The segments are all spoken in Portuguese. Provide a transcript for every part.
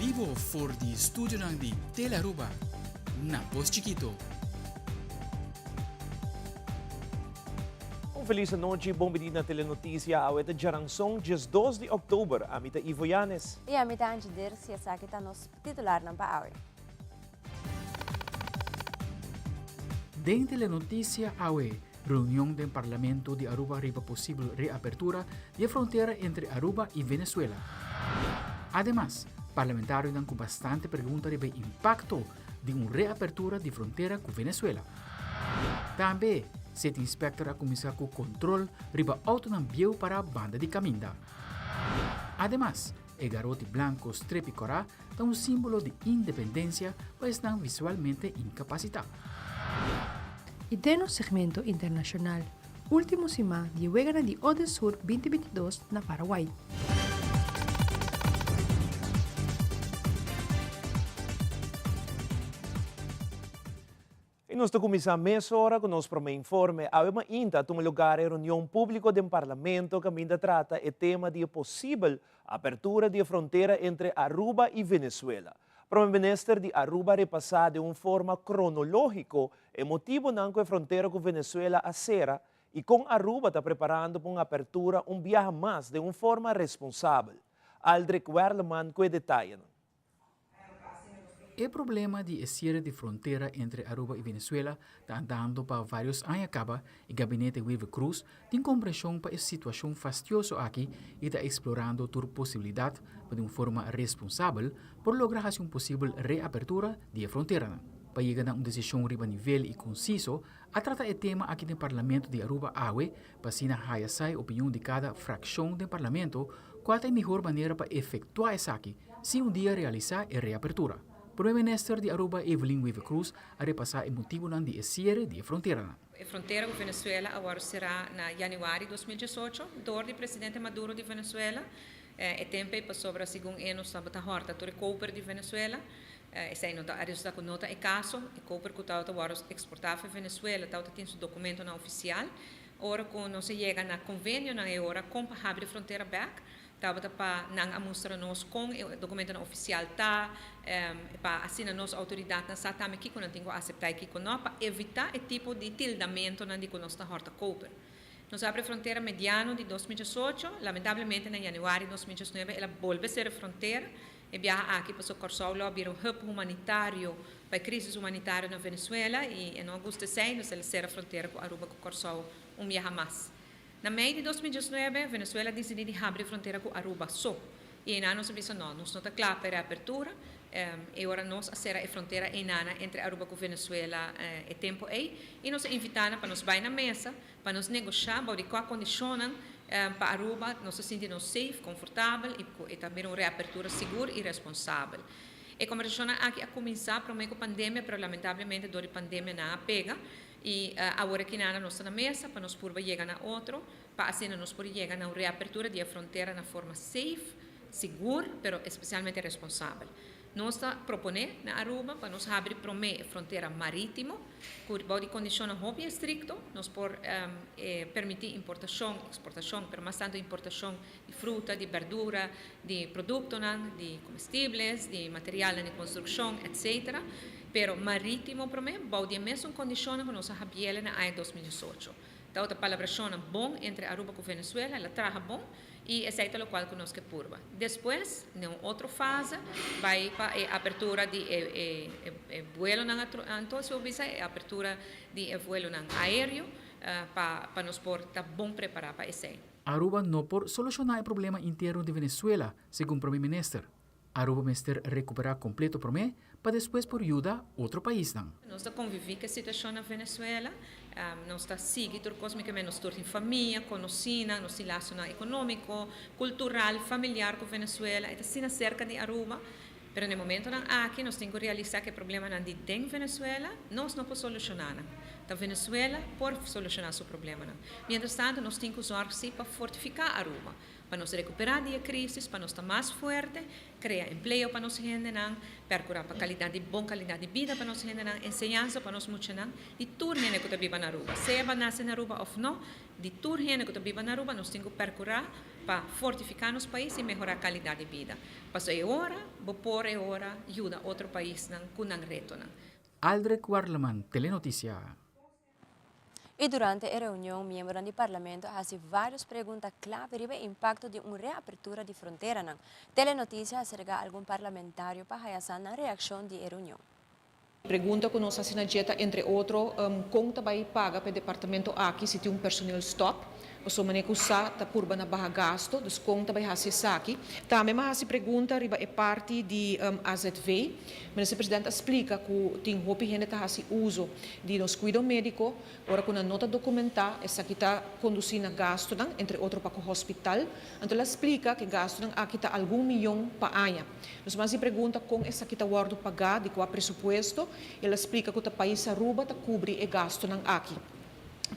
vivo for di studio ng di Telaruba na Pos Chiquito. Feliz noche, bombardino na telenotícia ao eta Jarangsong, dias 2 de outubro, amita Ivo Yanes. E amita Angidir, siya sa kita nos titular ng Paawi. Den telenotícia AWE, reunião do Parlamento de Aruba riba possível reapertura de fronteira entre Aruba e Venezuela. Además, parlamentários dão com bastante pergunta sobre o impacto de uma reapertura de fronteira com Venezuela. Também, se inspector a começar com controle riba auto ng bieu para a banda de Caminda. Además, o garoto branco Strepicora dá um símbolo de independência, pois estão visualmente incapacitados. E no segmento internacional, último cima de Wegana de Odesur 2022 na Paraguay. E nós começamos a meia hora com o nosso primeiro informe. Há uma ainda um lugar em reunião pública do Parlamento que ainda trata o tema de possível abertura de fronteira entre Aruba e Venezuela. O primeiro-ministro de Aruba repassou de uma forma cronológica o motivo não que a fronteira com Venezuela a será e com Aruba está preparando para uma abertura viaje mais de uma forma responsável. Aldrich Werleman com detalhes. O problema de cierre de fronteira entre Aruba e Venezuela está andando para vários anos acaba e o gabinete Weaver Cruz tem compreensão para a situação fastidiosa aqui e está explorando a possibilidade de uma forma responsável por lograr uma possível reapertura de fronteira. Para chegar a uma decisão riba nível e conciso, a tratar o tema aqui no Parlamento de Aruba AWE para assim a opinião de cada fração do Parlamento qual é a melhor maneira para efetuar isso aqui se dia realizar a reapertura. O primeiro-ministro de Aruba, Evelyn Weaver Cruz, a repassar o motivo de cierre de fronteira. A fronteira com Venezuela agora será na januário de 2018, do presidente Maduro de Venezuela. O tempo passou para segundo ano estava a horta do Cooper de Venezuela. Essa nota está com nota e caso, o Cooper que está agora exportar para Venezuela, está tem seu documento não oficial. Ora quando se chega na convênio na hora com a abrir fronteira back. Estava para não mostrar nós com o documento oficial tá para assim nós autoridade na sata me que quando tenho aceitar aqui com nós para evitar o tipo de tildamento na de nós na horta Cooper. Nós abre fronteira mediano de 2018, lamentavelmente na januário de 2019 ela volve a ser a fronteira e viaja aqui para o Corsol abrir hub humanitário para a crise humanitária na Venezuela e em agosto 6 nós ela ser a fronteira com Aruba com Corsol viaja mais. Na meio de 2019, Venezuela decidiu abrir fronteira com Aruba só. E em anos disse não, nós não está claro para a abertura. E agora nós a ser a fronteira entre Aruba e Venezuela é tempo aí. E nós invitamos para nós ir na mesa, para nós negociar, para qual condição para Aruba nós se sentimos safe, confortável e também uma reapertura segura e responsável. E como aqui a começar para a pandemia, mas lamentavelmente a pandemia não pega. E agora que nós estamos na mesa para nós poder chegar a outro, para assim nós poder chegar a uma reapertura da fronteira na forma safe, segura, mas especialmente responsável. Nós estamos propondo na Aruba para nós abrir a fronteira marítima, com condições muito estritas, nós por permitir importação, exportação, mas mais tanto importação de fruta, de verdura, de produtos, de comestíveis, de material de construção, etc. Pero marítimo para mim, pode mesmo condições que nós abrimos na AE 2018. Então, a palavra é bom entre Aruba e Venezuela, ela traga bom e essa é o qual que nós que purva. Depois, em outra fase, vai para a abertura de vuelo na então se obisa a abertura de vuelo na aéreo para nós por estar bom preparado para esse. Aruba não por solucionar o problema interno de Venezuela, segundo o primeiro-ministro. Aruba mester recuperar completo o problema para depois por ajudar outro país. Nós estamos convivendo com a situação na Venezuela, nós estamos seguindo cosmicamente, nós estamos em família, conhecendo, nosso relação econômico, cultural, familiar com a Venezuela, e assim cerca de Aruba. Mas no momento aqui nós temos que realizar que o problema não tem Venezuela, nós não podemos solucionar. Então, Venezuela pode solucionar seu problema. Mientras tanto, nós temos que usar para fortificar Aruba. para nos recuperar da crise, para nos estar mais forte, criar emprego para nossa gente, procurar para boa qualidade de vida para nossa gente, ensinança para nós muitos, de tudo que está vivendo na Aruba. Seja nasce na Aruba ou não, de tudo que está vivendo na Aruba, nós temos que procurar para fortificar nosso país e melhorar a qualidade de vida. Para é hora, por é hora, ajuda outro país com um reto. Aldrich Warleman, Telenoticia. E durante a reunião, membros do Parlamento fazem várias perguntas clave sobre o impacto de uma reapertura de fronteira. Telenotícia acerca algum parlamentário para realizar a reação da reunião. Pergunta que nós assinamos, entre outros, conta vai pagar para o departamento aqui se tem personal stop, ou se maneira que usa tá por na barra gasto, dus conta vai fazer aqui. Também mas pergunta riba é parte de AZV, mas o presidente explica que tem hopi gente tá fazendo uso de nos cuidado médico, ora com a nota documentar essa que está conduzindo gasto entre outros para o hospital, então ela explica que gasto aqui está algum milhão para ano. Nós mas pergunta com essa que está guardo pagar de qual presupuesto, ela explica que o país Aruba está cobre e gasto aqui.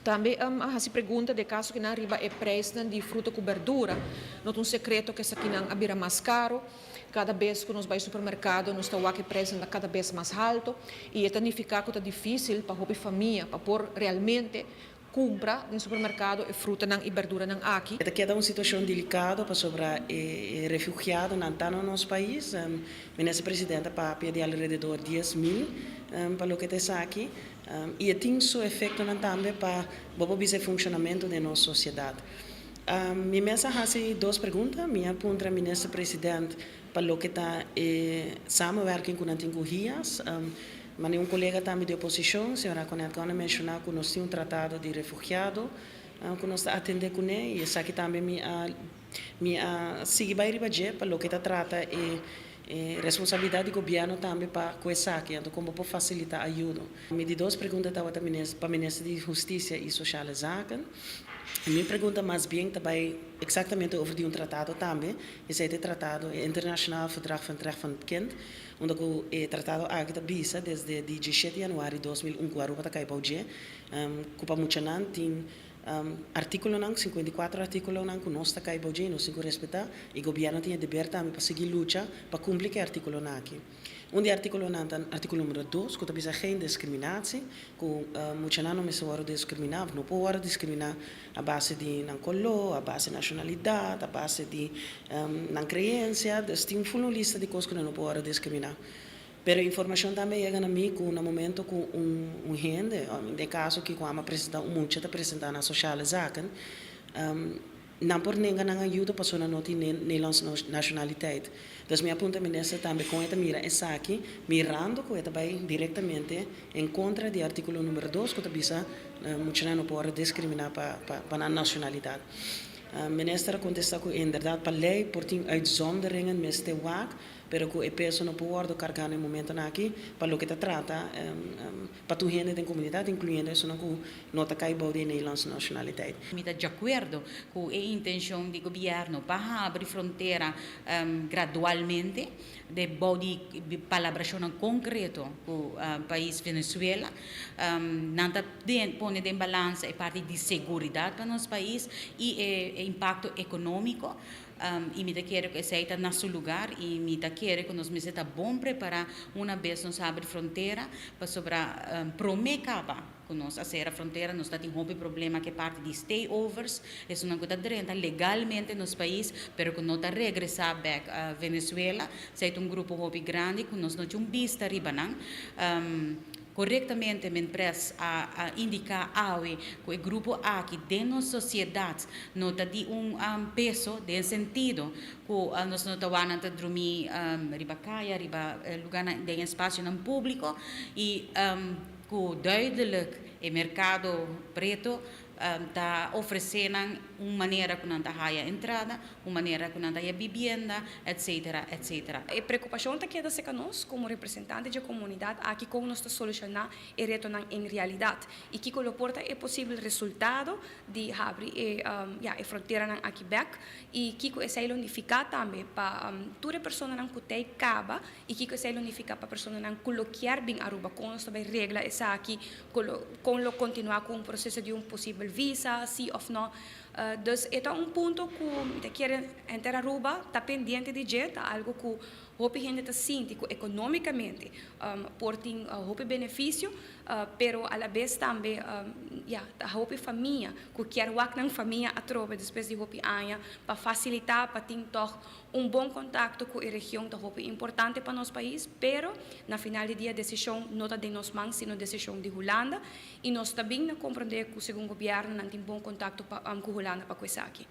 Também se pergunta de caso que na riba é preço de fruta com verdura, não é um secreto que essa aqui não abira mais caro, cada vez que nós vamos ao supermercado, nós está o preço cada vez mais alto, e é significa que é difícil para a família, para pôr realmente compra no supermercado e fruta e verdura aqui. Aqui é uma situação delicada para sobre refugiados no nosso país. O presidente para pedir alrededor de 10.000 para o que está aqui. E tem seu efeito também para o funcionamento da nossa sociedade. Minha mesa faz duas perguntas. Minha pergunta ao presidente para o que está samenwerking com Antinguhias. Mas um colega também de oposição, a senhora Conecona mencionou que nós temos um tratado de refugiado, que nós atendemos com ele, e isso aqui também me sigue bem para o que trata responsabilidade do governo também para coisa aqui, então como para facilitar a ajuda. Me de duas perguntas para o ministro de Justiça e Sociale Zaken. Minha pergunta mais bem também exatamente over um tratado também, esse é o tratado internacional verdrag van het recht van het kind, onde o tratado agda bisa desde 17 de januari 2001 com a Aruba está bauje, cupa muchanan tem artículo 54 artículo que nós está bauje, nós temos que respeitar e o governo tem dever também para seguir luta para cumprir o artículo aqui. Onde artículo número 2, que bisa geen discriminatie, que muchanan não se pode discriminar, não pode discriminar a base de color, a base de nacionalidade, a base de crença, tem uma lista de coisas que não pode discriminar. Pero a informação também chega a mim que no momento que gente, no caso que quando está apresentando na social zaken, não por ninguém não ajuda para a nota Nederlandse nacionalidade. Então, minha ponta ministra também com esta mira essa aqui, mirando que vai diretamente em contra do artículo número 2, que está muito não pode discriminar para a nacionalidade. A ministra contesta que, inderdaad, para a lei, por tem uitzonderingen met de waak, pero que a pessoa não pode carregar no momento aqui, para o que trata, para tu gente da comunidade, incluindo isso que nota cai bom de Nederlandse nacionalidade. Estou de acordo com a intenção do governo para abrir fronteira gradualmente, de body palabração concreto com o país Venezuela, nada põe em balança a parte de segurança para nosso país e impacto econômico. E me quero que seja no seu lugar e me quero que nós me seja bom preparar uma vez nós abrir fronteira para sobre promecava que nós a fronteira nós temos um problema que parte de stayovers é uma coisa direta legalmente no país, pero que nós regressar back a Venezuela seja grupo hobby grande que nós não temos vista ribanang corretamente me empresa a indicar que o grupo aqui dentro da sociedade não tem peso de sentido que nós não estamos a dormir riba caia, riba lugar de espaço público e que duidelijk o mercado preto está oferecendo uma maneira que não está a entrada, uma maneira que não está a vivienda, etc, etc. A preocupação que é da nós, como representante da comunidade, aqui como nós solucionar e retornar em realidade. E que o porta é possível resultado de abrir a fronteira aqui back e que é se unificar também para toda pessoa não que caba e que é se unificar para pessoa não colocar bem Aruba com nós também regla essa aqui com continuar com o processo de possível visa, sim ou não. Dus é um ponto que quer entrar Aruba, está pendente de jeito, algo que hope gente está sentindo economicamente, por ter hope benefício, pero a la vez também, a hope família, que quer work na família a tropa depois de hope anos, para facilitar, para ter bom contato com a região, da hope importante para nosso país, pero na final do dia a decisão não está de nós mãos, sino decisão de Holanda, e nós também não compreender que o segundo governo não tem bom contato com Holanda para coisa aqui.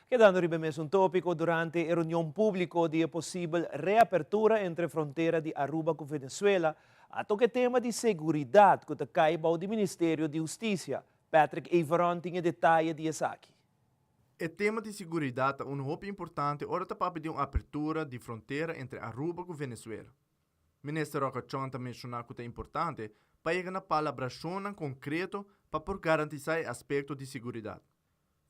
Quedando ribemés tópico durante a reunião pública de possível reapertura entre a fronteira de Aruba com Venezuela, a toque tema de segurança que caiba ao Ministério de Justiça. Patrick Everon tinha detalhe de aqui. O tema de segurança é muito importante ora para pedir uma abertura de fronteira entre Aruba e Venezuela. O ministro Roca Chon também mencionou que é importante para chegar na palabração concreto para garantizar o aspecto de segurança.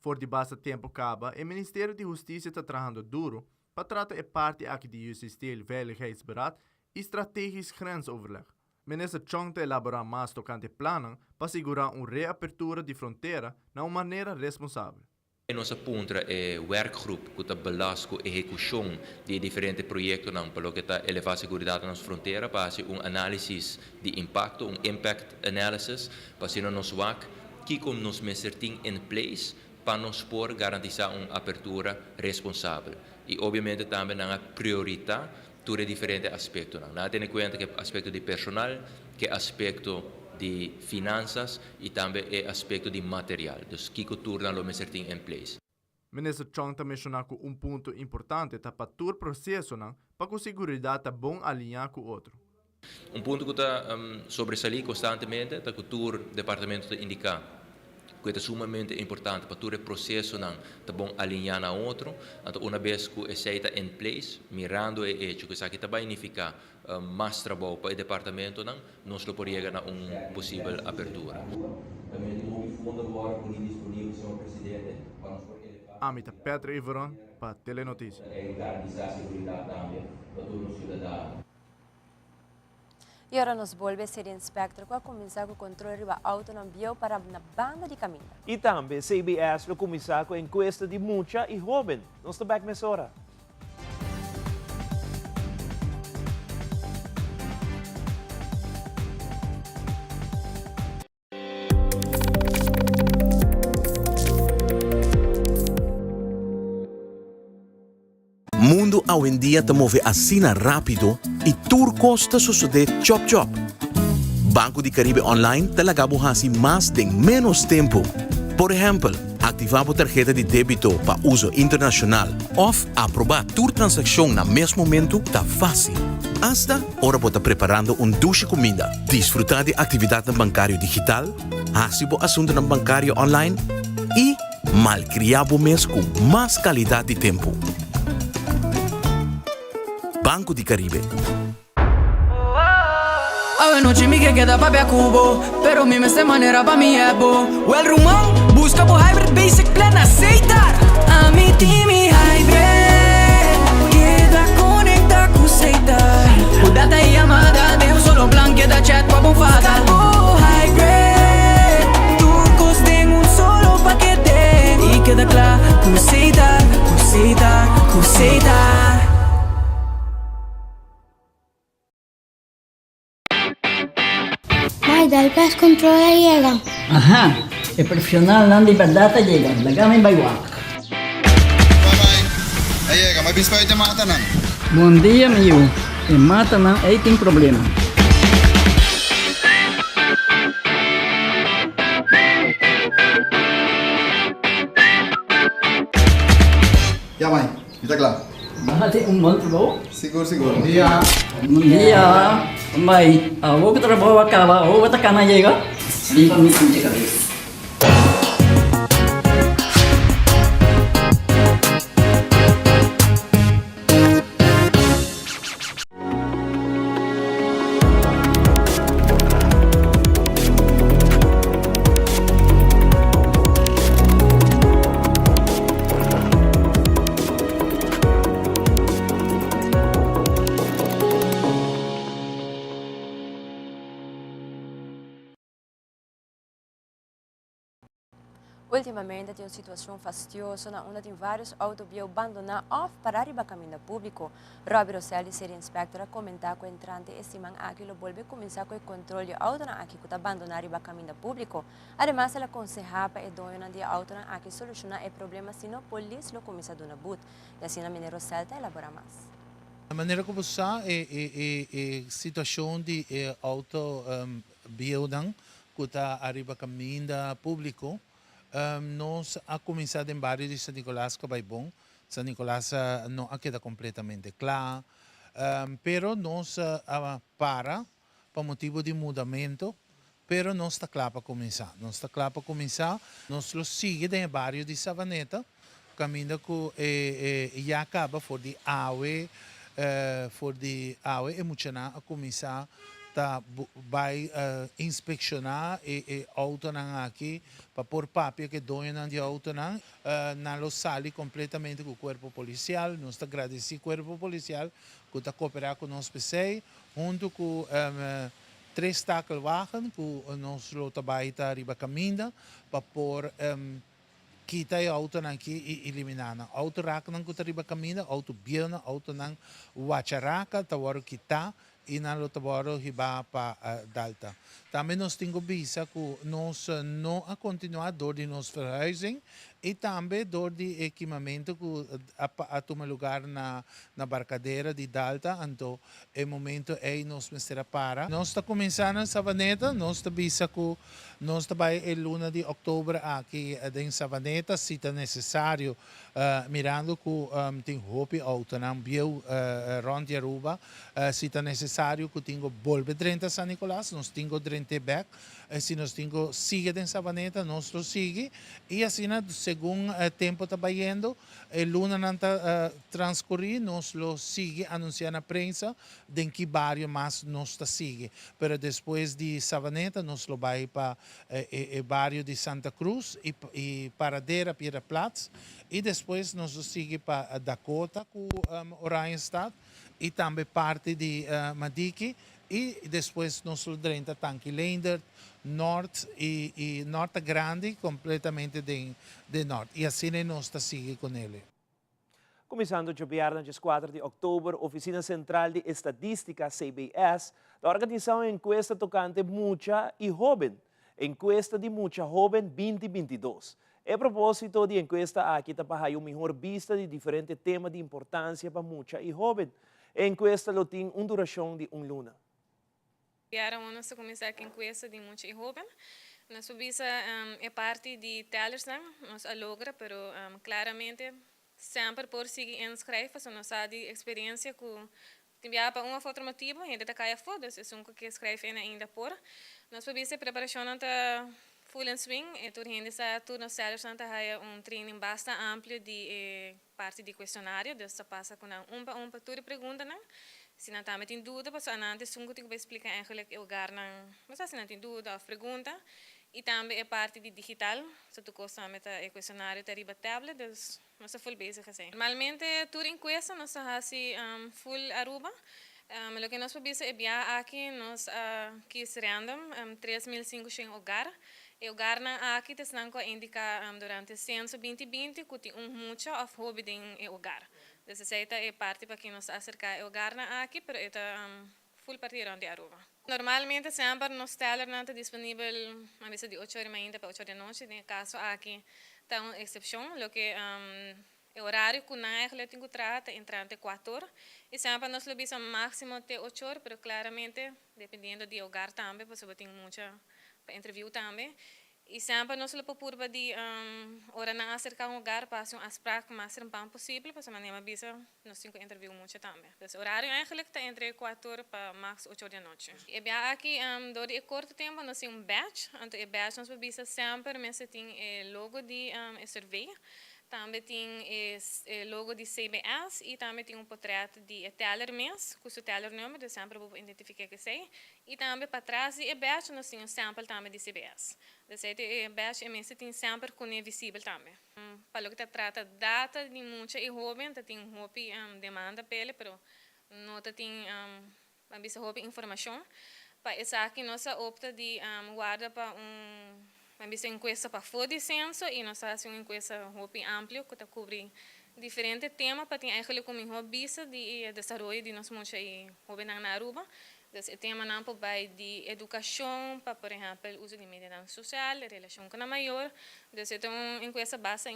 For de basta tempo acaba, o Ministério de Justiça está trabalhando duro para tratar a parte aqui de justiça, veiligheidsberaad e estratégico grensoverleg. Minister Chong está elaborar mais tocante plano para assegurar uma reapertura de fronteira de uma maneira responsável. Nossa punta é o werkgroep que está belasco a execução de diferentes projetos para que está elevar a segurança nas fronteiras para fazer análise de impacto, impact analysis para ser nos WAC que como nos meserting in place para nos por garantizar uma abertura responsável. E obviamente também na prioridade sobre diferentes aspectos. Não tem em conta que aspecto de personal, que aspecto de finanças e também o aspecto de material. Então, que turna lo meserting in place. Minister Chong também mencionou que ponto importante é para todo o processo para que a segurança está bom alinhar com o outro. Ponto que está sobressalir constantemente é que o departamento está indicar que é sumamente importante para todo o processo tá bom alinhar na outro. Então, uma vez que isso está em place, mirando o hecho que isso aqui vai significar mais trabalho para o departamento, nós lo podemos na uma possível abertura. Amita Petra Iveron para Telenotícias. E agora nos volve a ser inspector que começar com o controle do auto no bio para na banda de caminho. E também CBS vai começar com a encuesta de mucha e jovem. Nós estamos back nessa hora. Mundo hoje em dia te move assim rápido e tudo custa suceder chop chop. Banco de Caribe Online te lagabo hasi mais em menos tempo. Por exemplo, ativar a tarjeta de débito para uso internacional ou aprovar tua transação no mesmo momento tá fácil. Hasta hora bota preparando duche comida, desfrutar de atividade bancária digital, hasibo assunto bancário online e malcriabo mês com mais qualidade de tempo. Banco de Caribe. Ave noche mi que queda papi a cubo, pero mi esta manera pa' mi es bo. O el rumón, busca por hybrid basic plan aceitar. A mi team hybrid, queda conecta con aceitar. O data y llamada, dejo solo plan, queda chat pa' bufada. Oh hybrid, turcos tengo un solo paquete. Y queda claro, con aceitar, con aceitar, con aceitar. Dal pest controla llega. Ajá, el profesional non di verdad llega. La gama in Baywalk. Bye-bye. Llega, may bispa ito mata na. Bom dia, meu. E mata não, aí tem problema. Ya, mãe. Está claro. Bahati bom trabalho? Seguro, seguro. Bom dia. Bom dia. Mãe, vou que trabalho acaba, vou atacar na chega. Limpa minha cabeça. Ultimamente tem uma situação fastidiosa na onde tem vários autobios abandonados ou para arriba caminho público. Robbie Rosselli, ser inspector, comentar com o entrante estimam que lo vuelve começar com o controle de auto na aqui que abandonar arriba caminho público. Además, ela aconseja para o dono de auto na aqui solucionar o problema se não polícia lo começa a donar but. E assim a Mineiro Celta elabora mais. A maneira como está é situação de auto building que está arriba caminho público. Nós a começar em bairro de São Nicolás que vai bom. São Nicolás não queda completamente claro, pero nós para motivo de mudamento, pero não está claro para começar. Não está claro para começar. Nós lo sigue em bairro de Savaneta, caminho que já acaba for de awe e muito a começar vai inspecionar e auto aqui para pôr papel que dono de auto não lo sali completamente com o corpo policial. Nós agradecemos ao corpo policial que está cooperar com nós junto com 3 takelwagen que nós lo trabalho arriba caminho para pôr kita o auto aqui e eliminar. Auto raca não que arriba caminho, auto biana, auto não wacharaca, tawaro kita e não taboro hiba para dalta. Também nós temos visa que nós não a continuar dor de nós verhuizing e também dor de equipamento que a tomar lugar na barcadeira de dalta. Então, é momento aí nós mestera para. Nós está começando a Savaneta, nós está visa que nós vai em luna de outubro aqui em Savaneta, se está necessário, mirando que tem roupa auto não bio ronde Aruba, se está necessário que tenho volve 30 São Nicolás, nós temos 30 back, se nós temos sigue em Savaneta, nós lo sigue e assim segundo o tempo está indo, luna não está transcorrer, nós lo sigue anunciar na prensa de que bairro mais nós está sigue, pero depois de Savaneta nós lo vai para o bairro de Santa Cruz e Paradera, Piedra Platz e depois nós lo sigue para Dakota, com Orion Stad e também parte de Madiki e depois nós lo drenta tanque Leendert, Norte e Norte Grande completamente de Norte e assim nós está sigue com ele. Começando a viernes 4 de outubro, Oficina Central de Estadística, CBS, da organização encuesta tocante Mucha e Joven, encuesta de Mucha Joven 2022. A propósito de encuesta, aqui está para uma melhor vista de diferentes temas de importância para Mucha e Joven. A encuesta tem uma duração de luna. Era uma nossa começar a encuesta de Mucha e Joven. Nossa visa é parte de telers, nós a logra, pero claramente sempre por seguir inscrever, se nós há de experiência com enviar para uma outro motivo, ainda está caia foda, se é que escreve ainda por. Nós visa preparação está full in swing, e tur gente sa tur nos sellers nanta haya training basta amplo de parte de questionário, dessa passa com um tur pergunta não. Se não também tem dúvida, mas antes sungo tem que explicar eigenlijk o lugar não, mas se não tem dúvida ou pergunta. E também é parte de digital, se tu gosta de questionário tá riba tablet, dus nós full bezig assim. Normalmente tur encuesta nós hasi full Aruba. O que nós podemos é biar aqui nós quis random 3.500 hogar. E hogar na aqui te não indica durante censo 2020 que tem muito of hobby em hogar. Dessa seita é parte para que nós acercar o hogar na aqui, pero é full partir de Aruba. Normalmente sempre nos teller não está disponível a vez de 8 horas ainda para 8 horas da noite. No caso aqui está uma exceção, o que o horário que na eu tenho que tratar entre 4 horas. E sempre nós lobis máximo até 8 horas, pero claramente dependendo do hogar também, porque eu tenho muita para entrevista também. E sempre nós lo procura de hora na acercar um lugar para fazer as práticas mais rápido possível, para maneira bisa nós temos que entrevista muito também. Então, o horário eigenlijk está entre 4 horas para max 8 horas da noite. E bem aqui, durante curto tempo, nós temos badge. Então, o badge nós bisa sempre, mas tem logo de survey. Também tem o logo de CBS e também tem portreto de teller mês, com o teller número, de sempre vou identificar que sei. E também para trás, e badge nós temos sample também de CBS. O badge mês tem sempre com visível também. Para o que trata data de muita e jovem, tem roupa demanda pele, pero não tem roupa informação. Para isso aqui nós opta de guarda para Mas encuesta para fora de censo e nós fazemos uma encuesta bem ampla que cobre diferentes temas para ter eigenlijk como visa de desenvolvimento de nós muitos jovens na Aruba. Dus het thema nampo bij die educação, para por exemplo, o uso de mídia social, relação com a maior. Dus het em essa base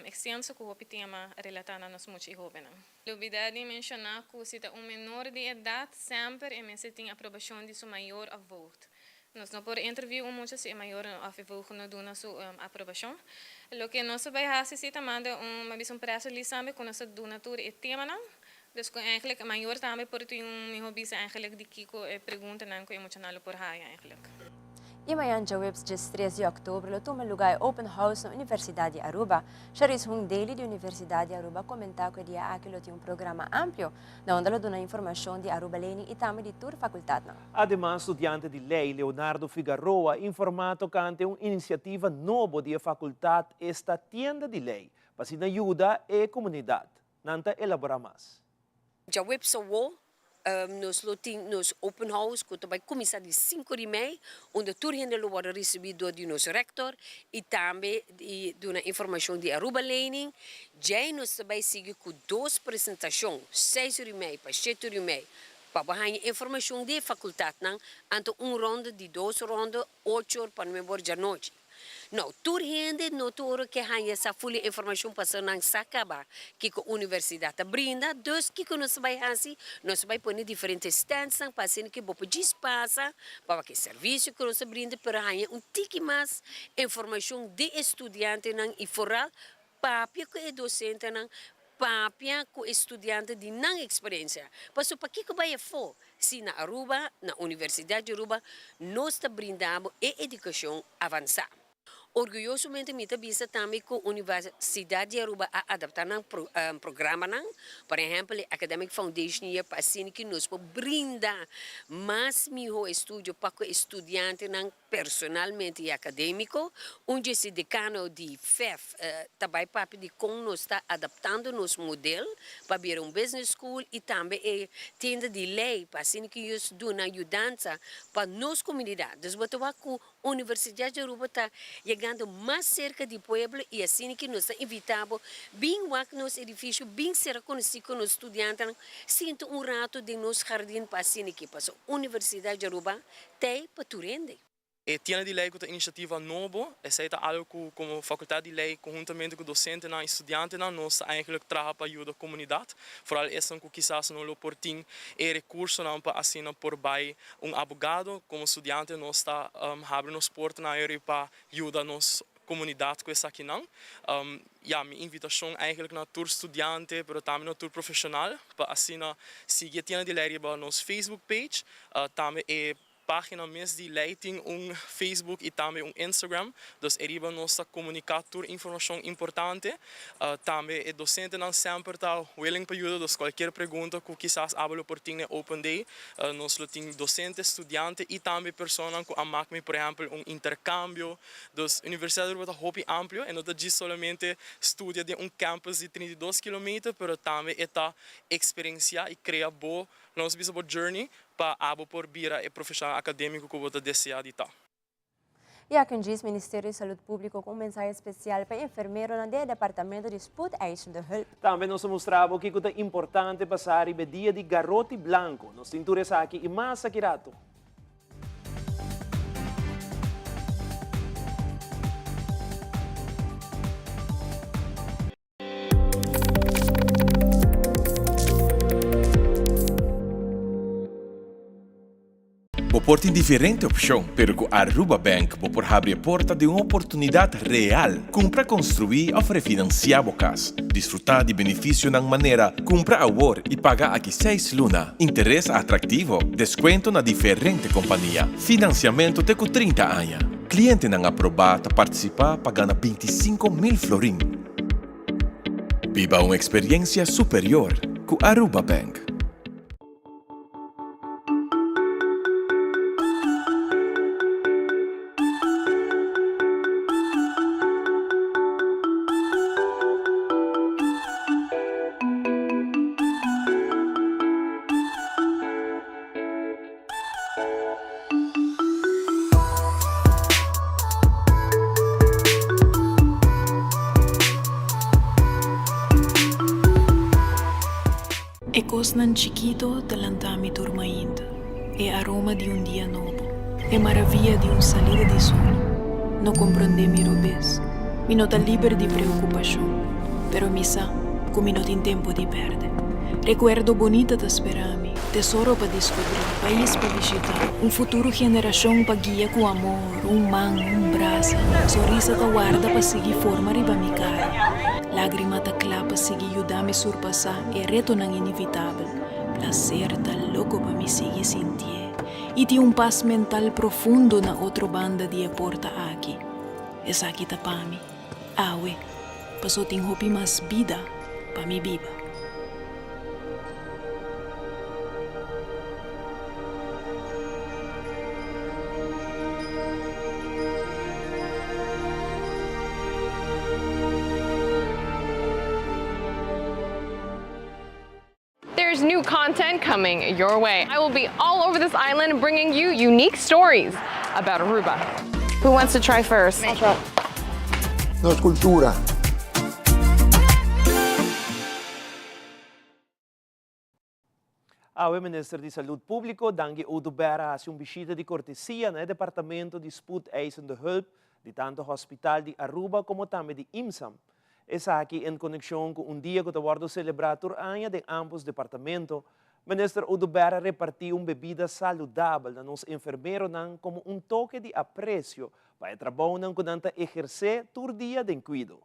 extenso que o tema relatado a nós muitos jovens. Olvidar de mencionar que se menor de idade sempre é tem aprovação de seu maior a voto. Nós não por interview muitos se maior a favor não do nosso aprovação. Lo que nós vai fazer se manda um prazo lisame com nossa donatura e tema não. Dus eigenlijk a maior também por ter hobby eigenlijk de Kiko pergunta não que emocional por raia eigenlijk. E amanhã, dia 3 de outubro, toma lugar Open House na Universidade de Aruba. Charis Hung Daily da Universidade de Aruba comentou que dia aquilo tem programa amplo, onde ela dá informação de Aruba Learning e também de toda a faculdade. Además, estudante de lei Leonardo Figueroa informado que ante uma iniciativa nova da faculdade esta tienda de lei para se ajuda a comunidade. Nanta elabora mais. Já website nos open house que vai começar de 5 de maio, onde tudo ainda vai recebido do nosso rector e também de uma informação de Aruba Learning. Já nós vai seguir com 2 apresentações, 6 de maio para 7 de maio, para baixar informação de faculdade, ante ronda de 2 rondas, 8 horas para membro de noite. Não, tudo ainda não tudo que há essa full informação para não sacaba que a universidade brinda, dus que nós vai fazer, nós vai pôr diferentes stands para que vou pedir espaço para que serviço que nós brinda para há tique mais informação de estudante não e foral, papia que é docente não, papia que estudante de não experiência, para para que vai for se na Aruba, na Universidade de Aruba, nós está brindando educação avançada. Orgulhosamente, me avisa também que a Universidade de Aruba a adaptar um programa, por exemplo, a Academic Foundation, para assim que nos brinda mais melhor estudo para o estudante personalmente e acadêmico, onde se decano de FEF também para de como nós está adaptando nosso modelo para vir business school e também tenda de lei para assim que nós dão ajudança para nossa comunidade. Então, a Universidade de Aruba está chegando mais cerca do povo e assim que nós evitamos bem o nosso edifício, bem ser conhecido com os estudantes, sinto rato de nosso jardim para assim que passou. A Universidade de Aruba tem para turende. E tiene di lei questa iniziativa nuova, e sei algo come facoltà di lei, conjuntamente con docenti e studenti, nos eigenlijk traga para ajudar a comunidade. Vooral is que quizás no lo portin e recurso para assim por bai advogado, como estudante nos está abre nos porta na Europa ajudar nos comunidade com essa aqui não. Ja, minha invitação eigenlijk na tour estudante, pero também na tour profissional, para assim seguir tiene di lei para nos Facebook page, também página mesmo de leiting Facebook e também Instagram, dus eriba nossa comunicator informação importante, também é docente não sempre está willing para ajudar, dus qualquer pergunta que quizás hablo por tinha open day, nós tem docente, estudante e também pessoas que amakme por exemplo intercâmbio, dus universidade é uma hobby amplo e não diz somente estudia de campus de 32 km, pero também está experiência e cria boa nosso bispo journey para abo por bira e profissional acadêmico que você deseja de estar. E aqui diz o Ministério de Saúde Pública com mensagem especial para enfermeiro no Departamento de Spoedeisende Hulp. Também nós mostramos que é importante passar o dia de garrote branco nos cinturas aqui e mais aqui rato. Por ter diferente opção, pero com Aruba Bank por abrir a porta de uma oportunidade real, compra, construir ou refinanciar o casa. Desfrutar de benefício na maneira, compra agora e pagar aqui 6 luna. Interesse atrativo, desconto na diferente companhia. Financiamento até com 30 anos. Cliente não aprovado participar pagando 25.000 florin. Viva uma experiência superior com Aruba Bank. turcos nan chiquito delantami turmaindo. E aroma de dia novo. E maravilha de salida de sonho. Não compreende mi robes. Mi não tá livre de preocupação. Pero mi sa, como não tem tempo de perder. Recuerdo bonita te esperami. Tesouro para descobrir, país para visitar. Futuro geração para guiar com amor. Man, braço. Sorriso te guarda para seguir forma riba mi cara. Lágrima te clapa seguir ajudar me surpassar. E reto não inevitável. Placer tá louco para me seguir sentir. E tem paz mental profundo na outra banda de porta aqui. Essa aqui tá para mim. Awe, passou tem hopi mais vida para me viva. There's new content coming your way. I will be all over this island bringing you unique stories about Aruba. Who wants to try first? I'll try. Nos cultura. O ministro de Saúde Público, Dangi Odubera, fez uma visita de cortesia no departamento de spoedeisende hulp de tanto hospital de Aruba como também de IMSAM. Essa aqui em conexão com dia que está celebrado por ano de ambos departamentos. Ministro Odubera repartiu uma bebida saudável a nos enfermeiros como toque de apreço para o trabalho que nanta exercer todo dia de cuidado.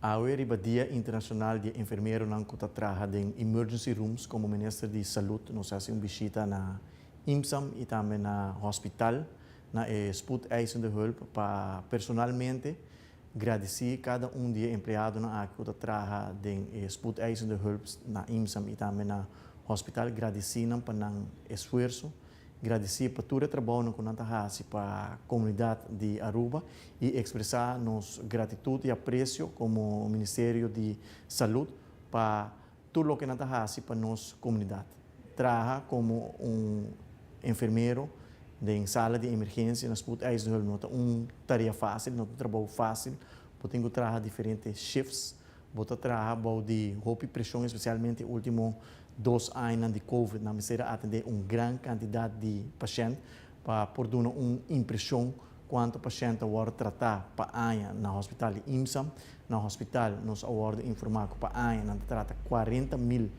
Hoje é o Dia Internacional de Enfermeiro que trabalha em emergency rooms como Ministro de Saúde. Nós fazemos uma visita na IMSAM e também na hospital, na spoedeisende hulp, para personalmente agradecer cada de empregado que trabalha em spoedeisende hulp na IMSAM e também na hospital. Agradecer para o esforço. Agradecer por todo o trabalho que nós fazemos para a comunidade de Aruba e expressar nossa gratidão e apreço como Ministério de Saúde para tudo o que nós fazemos para a nossa comunidade. Trabalha como enfermeiro em sala de emergência na spoedeisende hulp não é uma tarefa fácil, não é um trabalho fácil, porque tem que trabalhar diferentes shifts, porque trabalhar de roupa e pressão, especialmente no último 2 anos de Covid, na miséria atender uma grande quantidade de pacientes para dar uma impressão quanto paciente vai tratar para a na hospital de IMSAM. Na hospital, nós vamos informar que para a nós trata 40.000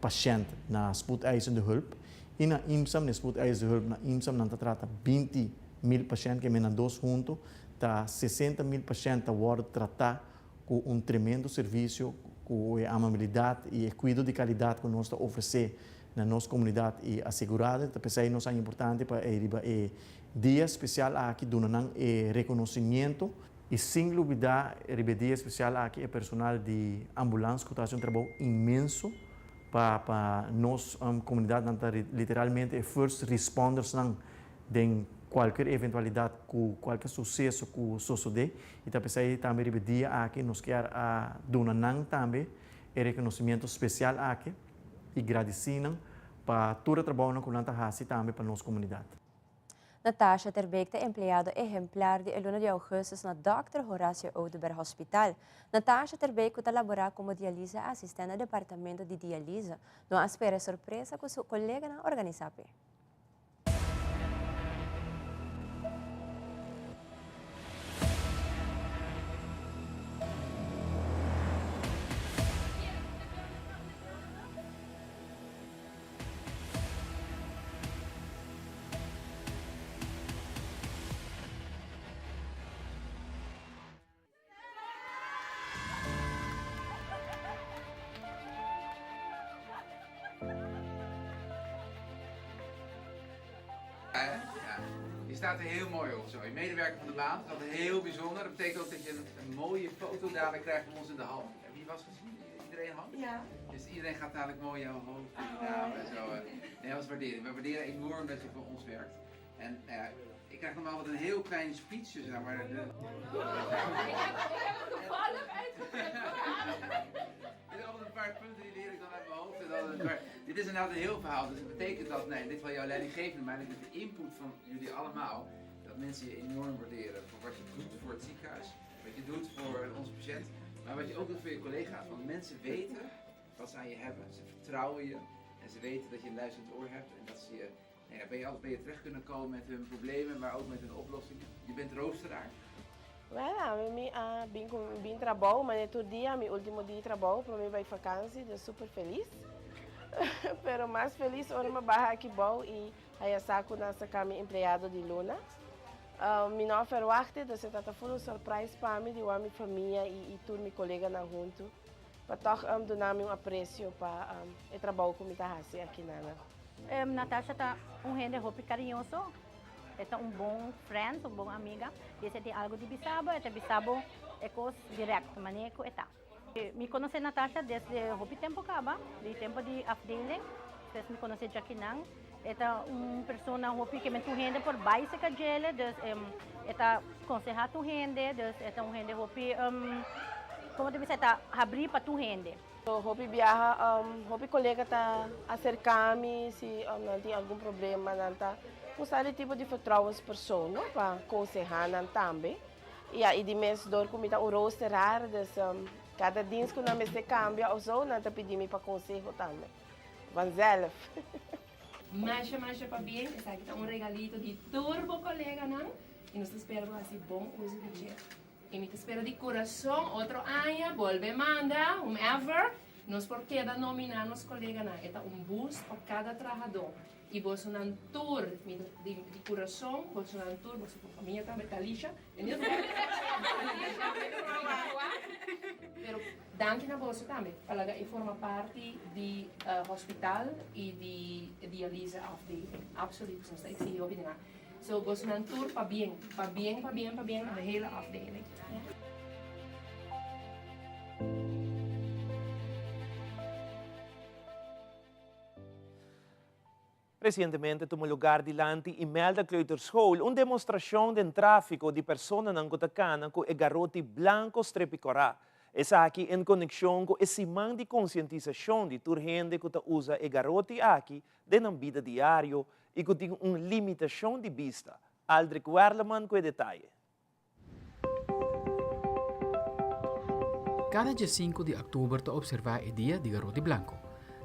pacientes na spoedeisende hulp. E na IMSAM, na spoedeisende hulp, na IMSAM, nós trata 20.000 pacientes, que menos dois juntos, tá 60.000 pacientes vão tratar com tremendo serviço, com a amabilidade e o cuidado de qualidade que nós oferecemos na nossa comunidade e assegurada. Então, é nossa importante para o dia especial aqui, dando reconhecimento e, sem dúvida, o dia especial aqui é personal de ambulância, que faz um trabalho imenso para a nossa comunidade, literalmente, first responders de qualquer eventualidade, qualquer sucesso que suceder. E também o dia aqui nós queremos dar também reconhecimento especial aqui e agradecer para todo o trabalho que nós fazemos também para a nossa comunidade. Natasha Terbeek, empleado exemplar de 1 de agosto na Dr. Horacio Oduber Hospital. Natasha Terbeek colabora como dialisa assistente no departamento de dialisa. Não espera surpresa com seu colega na organização. Je staat er heel mooi op zo. Je medewerker van de maand, dat is heel bijzonder. Dat betekent ook dat je een mooie foto dadelijk krijgt van ons in de hal. Wie was gezien? Iedereen hand? Ja. Dus iedereen gaat dadelijk mooi jouw hoofd en je naam en zo. Nee, dat is waardering. We waarderen enorm dat je voor ons werkt. En ik krijg normaal wat een heel klein speechje, zeg maar. Ik heb het toevallig uitgevoerd. Dit zijn altijd een paar punten die leer ik dan uit mijn hoofd. Dit is inderdaad een heel verhaal, dus dat betekent dat, nee, dit van jouw leidinggevende, maar dit is de input van jullie allemaal, dat mensen je enorm waarderen voor wat je doet voor het ziekenhuis, wat je doet voor onze patiënt, maar wat je ook doet voor je collega's. Want mensen weten wat ze aan je hebben. Ze vertrouwen je en ze weten dat je een luisterend oor hebt en dat ze je, nou ja, bij je altijd bij je terecht kunnen komen met hun problemen, maar ook met hun oplossingen. Je bent roosteraar. Well, bin trabalho, mas outro dia, meu último dia de trabalho, para mim vai vacança, eu super feliz. Pero mais feliz hora me barra aqui bom e aí saco nessa cama empregado de Luna. Me não verwachte, dat se tata full surprise para mim, de minha família e todos meus colegas na junto. Para toch donar me apreço para o trabalho que me tá fazendo aqui na. Natasha tá gente hopi carinhoso. É bom friend, bom amiga. E se tem algo de Bissabo, Bissabo é coisa direto, maneco e tá. Me conheci Natasha desde hopi tempo acaba, de tempo de afdeling. Depois me conheci Jaquinang. É pessoa hopi que me tu gente por baixo que gele, dus é aconselhar tu gente, dus é gente hopi como deve ser abrir para tu gente. Hopi viaja, hopi colega tá acercar-me se não tem algum problema, não tá. Usar o tipo de vertrouwen persoon para aconselhar também. E de mensen door kom je dan roosterar, dus cada dienst que nós se cambia ou so, nós pedimos para conselho também. Vanzelf. Mas para bem, essa aqui tá regalito de turbo colega não, e nós esperamos assim bom uso de dia. E me espera de coração, outro ano, volve manda, ever, nós porque da nominar nos colegas não, é boost para cada trabalhador. E você não tour de coração, você não tour, você com a família também, Talisha, pero danke na você também, para que forma parte do hospital e de diálise afdeling, absoluut, zoals ik zie op dingen. So você não tour para bem, a hele afdeling. Recentemente tomou lugar diante Imelda Kleuterschool uma demonstração de tráfico de pessoas na Cotacana com o garoto Blanco Strepicorá. Essa aqui em conexão com esse man de conscientização de toda gente que usa o garoto aqui de na vida diária e que tem uma limitação de vista. Aldrich Werleman com o detalhe. Cada dia 5 de outubro está observar o dia de garoto Blanco.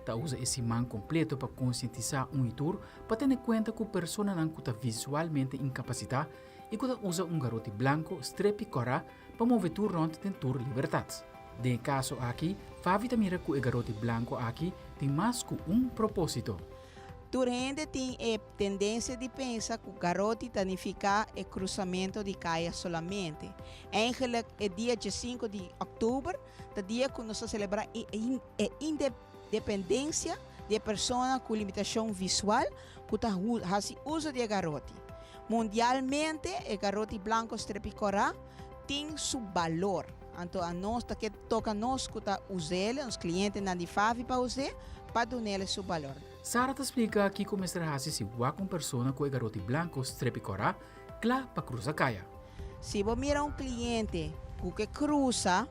Ta usa esse man completo para conscientizar itur para ter conta que a pessoa não está visualmente incapacitada e que usa garoto branco Strepicorá para mover rond tem tur liberdade. De caso aqui, Fávita mira que o garoto branco aqui tem mais que propósito. Turende tem a tendência de pensar que o garoto significa o cruzamento de caia solamente. Eigenlijk, o dia 5 de outubro, é o dia que nós celebramos a independência de pessoas com limitação visual que fazem uso de garoto. Mundialmente, o garoto branco Strepicorá tem seu valor. Então, a nós que toca nós que usamos, os clientes não de fave para usar, para dar seu valor. Sara te explica aqui como se faz se com pessoa com o garoto branco Strepicorá lá para cruzar caia. Se você mira cliente que cruza,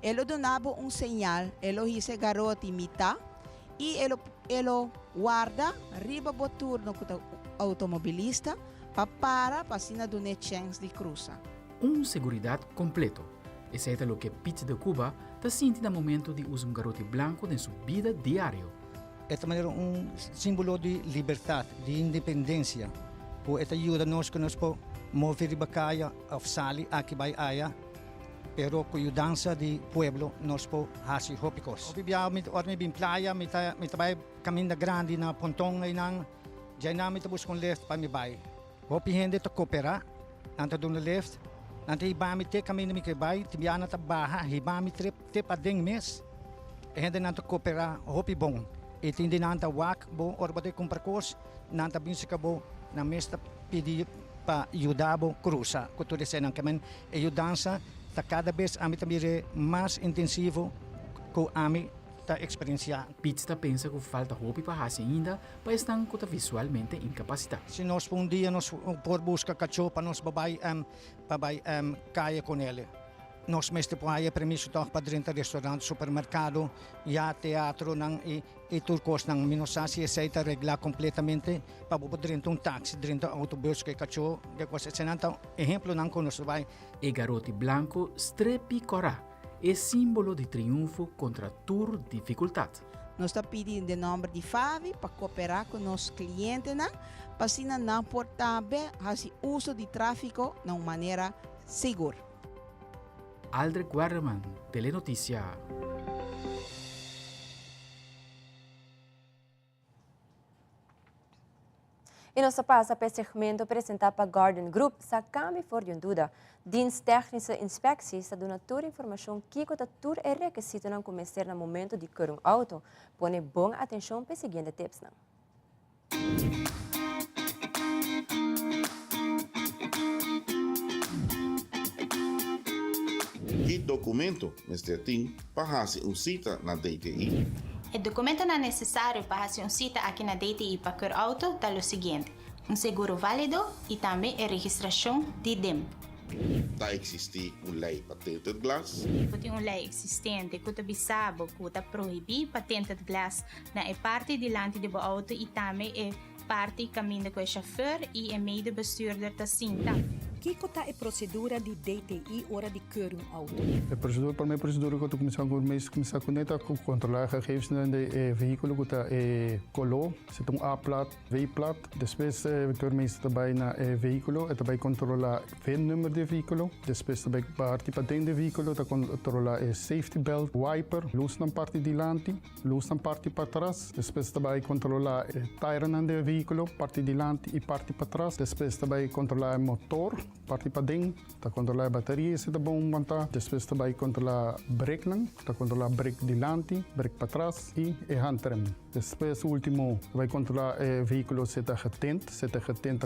ele donava sinal, ele diz garoto imita e ele guarda riba do turno com o automobilista para passar do chance de cruzar. Seguridade completo. Esse é o que Pete de Cuba está sentindo no momento de usar garoto branco em sua vida diária. Esta maneira símbolo de liberdade, de independência. Esta ajuda-nos que nós podemos mover a caia, a sali, aqui vai aia, pero com a ajuda do pueblo, nós podemos fazer hópicos. Ora, me playa, me vai caminho grande na pontão, já não me busco left para me vai. Hopi gente te cooperar, nanta do left, nanta ibami te caminho me que vai, tibiana ta barra, ibami te pa ding mes, gente nanta cooperar, hopi bom. E tem nanta wak bom, ora bate comprar coisa, nanta bem se acabou, na mesta pedir para ajudar a cruzar, com toda essa não caminho, e ajudança tá cada vez a mim também mais intensivo com a mim tá experienciar. Pizza pensa que falta hopi para fazer ainda, para estar visualmente incapacitado. Se nós um dia nós por buscar cachorro para nós babai caia com ele. Nós mestre para permisso para dentro restaurante, supermercado, já teatro e turcos nang minosasi aceita reglar completamente para dentro táxi, dentro autobus que cachorro, que coisa senanta exemplo não conosco vai. E garoto branco Strepicorá é símbolo de triunfo contra toda dificuldade. Nós está pedindo de nome de Favi para cooperar com nossos clientes, para assim não portar fazer uso de tráfico de uma maneira segura. Aldrich Guardaman, Telenotícia. E nossa passa para segmento apresentar para Garden Group, sa kami for yung duda. Dienst technische inspectie sa donator informação que o tour é requisito ng começar no momento de ter auto. Pone bom atenção para seguinte tips não. Que documento você tem para fazer cita na DTI? O documento necessário para fazer cita aqui na DTI para ter auto é o seguinte: seguro válido e também a registração de DEM. Está existe lei patented glass? Tem lei existente que bisabo que proíbe patented glass na parte delante do auto e também é parte caminho com o chauffeur e o medebestuurder da cinta. Que é a procedura de DTI hora de keur um auto? A procedura, para mim, a procedura que eu começar com controlar os gegevens do veículo que está color, se tem A-plat, V-plat, depois keur meestal também na veículo, também controlar o VIN-nummer do veículo, depois também parte para dentro do veículo, controlar o safety belt, wiper, luz na parte delante, luz na parte para trás, depois também controlar o tire do veículo, parte delante e parte para trás, depois também controlar o motor, parte para dentro, está controlar a bateria, se está bom montar, depois também controlar brake, está controlar brake delante, brake para trás e handrem. Depois, o último, vai controlar o veículo se está retente,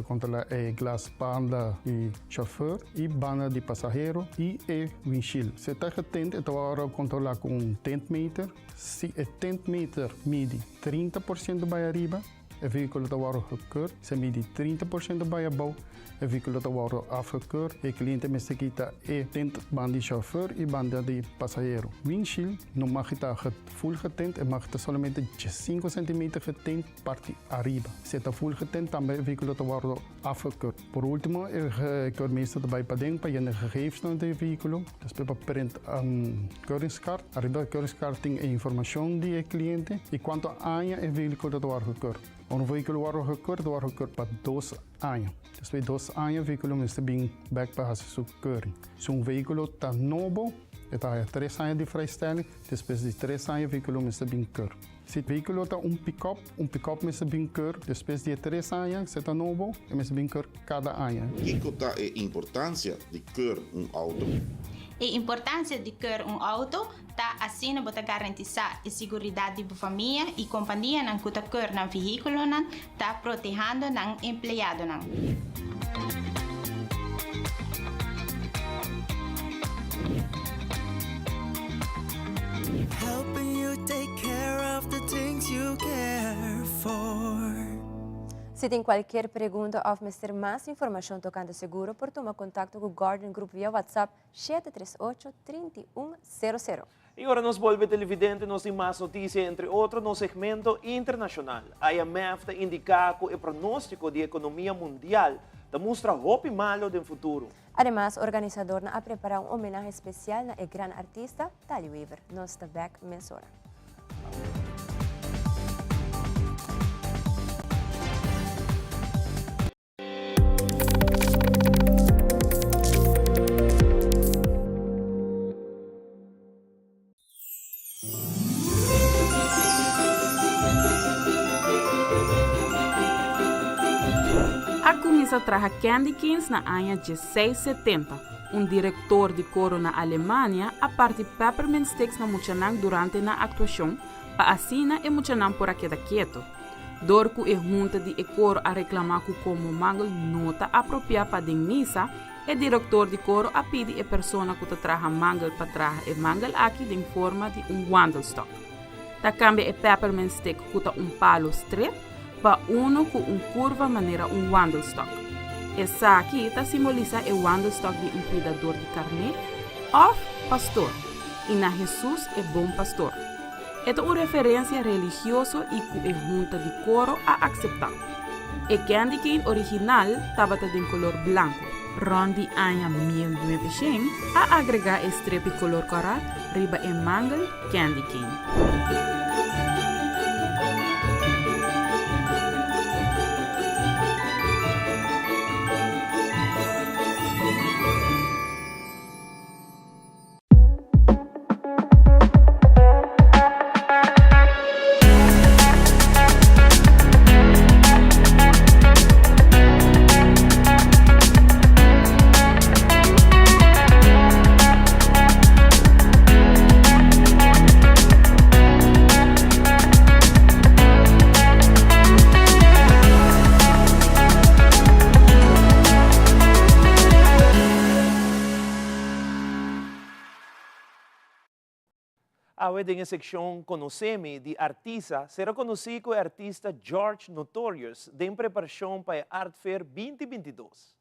controlar o glass banda e chauffeur e banda de passageiro e o windshield. Se está retente, então agora controlar com um tent meter, se o tent meter mide 30% para arriba, o veículo está agora gekeurd, se mide 30% para abaixo, o veículo está agora afgekeurd, o cliente me quita e tent banda de chauffeur e banda de passageiro. Windshield não mag estar full getent, mag estar somente 5 cm getent parte arriba. Se está full getent, também o veículo está agora afgekeurd. Por último, o keurmeester também para dentro, para je gegevens do veículo, depois para print keuringskaart. Arriba da keuringskaart tem a informação do cliente e quanto anos o veículo está agora gekeurd. Um veículo wordt gekeurd para 2 anos. Depois 2 anos, o veículo está bem back para a sua keuring. Se veículo está novo, está 3 anos de vrijstelling, depois de 3 anos, o veículo está bem gekeurd. Se o veículo está pick-up está bem gekeurd, depois de 3 anos, está novo, está bem gekeurd cada ano. Que é a importância de keur auto? A importância de ter auto está assim para garantizar a segurança da família e companhia que está ter no veículo está protegendo o empregado. Helping you take care of the things you care for. Se tem qualquer pergunta ou ter mais informação tocando seguro, por tomar contato com o Garden Group via WhatsApp 738-3100. E agora nos volve televidente, nos tem mais notícias, entre outros, no segmento internacional. A IMF está indicando que o pronóstico de economia mundial mostra hope malo do futuro. Además, o organizador ha preparado um homenagem especial ao grande artista Tali Weaver. Nós está back mensura. Traja Candy Kings na ano de 1670. Diretor de coro na Alemanha a parte Peppermint Sticks na Muchanang durante na atuação, para assina e Muchanang por aqui quieto. Dorco e junta de coro a reclamar como mangal nota apropriada para den missa, e diretor de coro a pedir a persona que traja mangal para traja e mangal aqui em forma de wandelstock. Ta cambia e Peppermint Stick que palo straight para uno com curva maneira wandelstock. Essa aqui simboliza o wandelstock de cuidador de carne ou pastor. E na Jesus é bom pastor. É uma referência religiosa e que é junta de coro a aceitar. O candy cane original estava de color branco. Rondi anha 1900 a agregar strepe color cora riba e mangal candy cane. Awe din seksyon Conoceme de artista, será conhecido o artista George Notorious, em preparação para a Art Fair 2022.